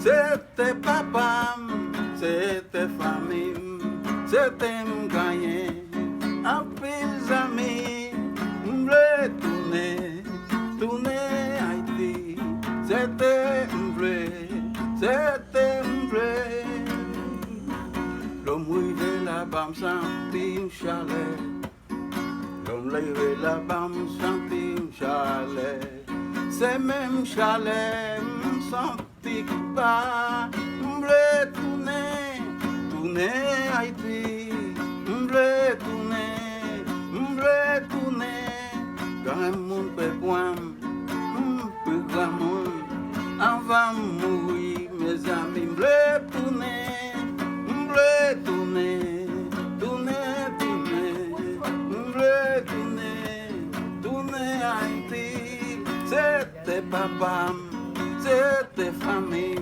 C'était papa, c'était famille, c'était gagné. En pile amis, m'vle tourner Haïti. C'était vrai, c'était vrai. L'homme rivé là-bas sentit un chalet. L'homme rivé là-bas sentit un chalet. C'est même chalet, senti pas. M'vle tourner Haïti. M'vle tourner. Quand un monde peut boire, peut grand monde. Avant de mourir, mes amis, m'vle tourner. Tourner Haïti. C'était papa, c'était famille.